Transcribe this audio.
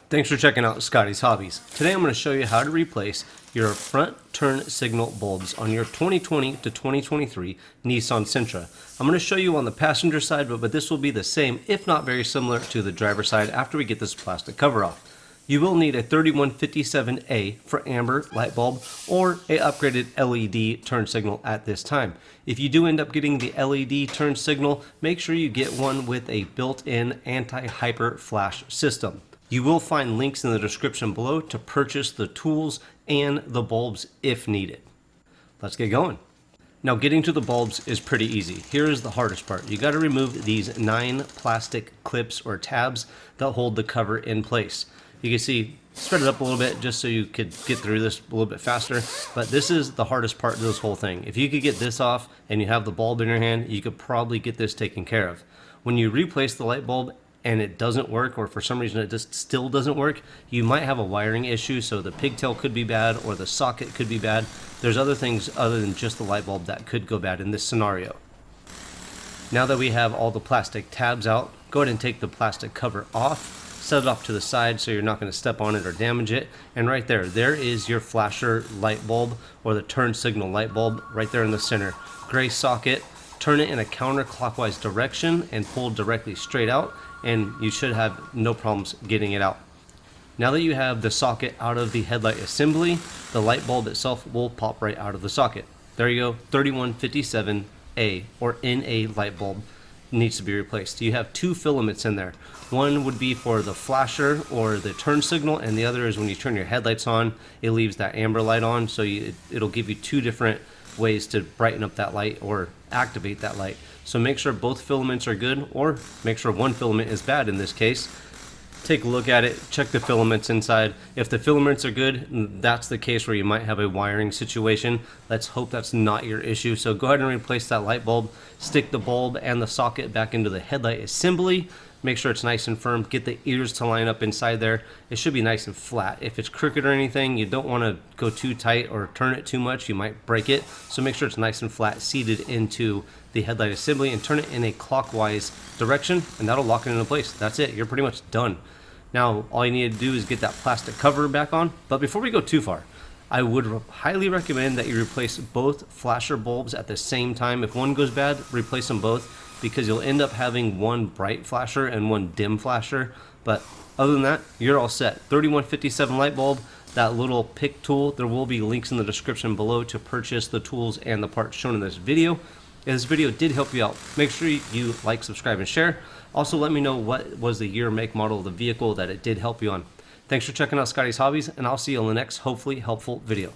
Thanks for checking out Scotties Hobbies. Today I'm going to show you how to replace your front turn signal bulbs on your 2020 to 2023 Nissan Sentra. I'm going to show you on the passenger side, but this will be the same, if not very similar, to the driver's side after we get this plastic cover off. You will need a 3157A for amber light bulb or a upgraded LED turn signal at this time. If you do end up getting the LED turn signal, make sure you get one with a built-in anti-hyper flash system. You will find links in the description below to purchase the tools and the bulbs if needed. Let's get going. Now, getting to the bulbs is pretty easy. Here is the hardest part. You got to remove these 9 plastic clips or tabs that hold the cover in place. You can see, spread it up a little bit just so you could get through this a little bit faster. But this is the hardest part of this whole thing. If you could get this off and you have the bulb in your hand, you could probably get this taken care of. When you replace the light bulb and it doesn't work, or for some reason it just still doesn't work, you might have a wiring issue. So the pigtail could be bad or the socket could be bad. There's other things other than just the light bulb that could go bad in this scenario. Now that we have all the plastic tabs out, go ahead and take the plastic cover off, set it off to the side so you're not going to step on it or damage it. And right there is your flasher light bulb, or the turn signal light bulb right there in the center. Gray socket. Turn it in a counterclockwise direction and pull directly straight out, and you should have no problems getting it out. Now that you have the socket out of the headlight assembly, the light bulb itself will pop right out of the socket. There you go, 3157A or NA light bulb needs to be replaced. You have 2 filaments in there. One would be for the flasher or the turn signal, and the other is when you turn your headlights on, it leaves that amber light on, so it'll give you 2 different ways to brighten up that light or activate that light. So make sure both filaments are good, or make sure one filament is bad in this case. Take a look at it, check the filaments inside. If the filaments are good, that's the case where you might have a wiring situation. Let's hope that's not your issue. So go ahead and replace that light bulb, stick the bulb and the socket back into the headlight assembly. Make sure it's nice and firm. Get the ears to line up inside there. It should be nice and flat. If it's crooked or anything, you don't want to go too tight or turn it too much. You might break it. So make sure it's nice and flat, seated into the headlight assembly, and turn it in a clockwise direction, and that'll lock it into place. That's it. You're pretty much done. Now, all you need to do is get that plastic cover back on. But before we go too far, I would highly recommend that you replace both flasher bulbs at the same time. If one goes bad, replace them both, because you'll end up having one bright flasher and one dim flasher. But other than that, you're all set. 3157 light bulb, that little pick tool. There will be links in the description below to purchase the tools and the parts shown in this video. If this video did help you out, make sure you like, subscribe, and share. Also, let me know what was the year, make, model of the vehicle that it did help you on. Thanks for checking out Scotties Hobbies, and I'll see you on the next hopefully helpful video.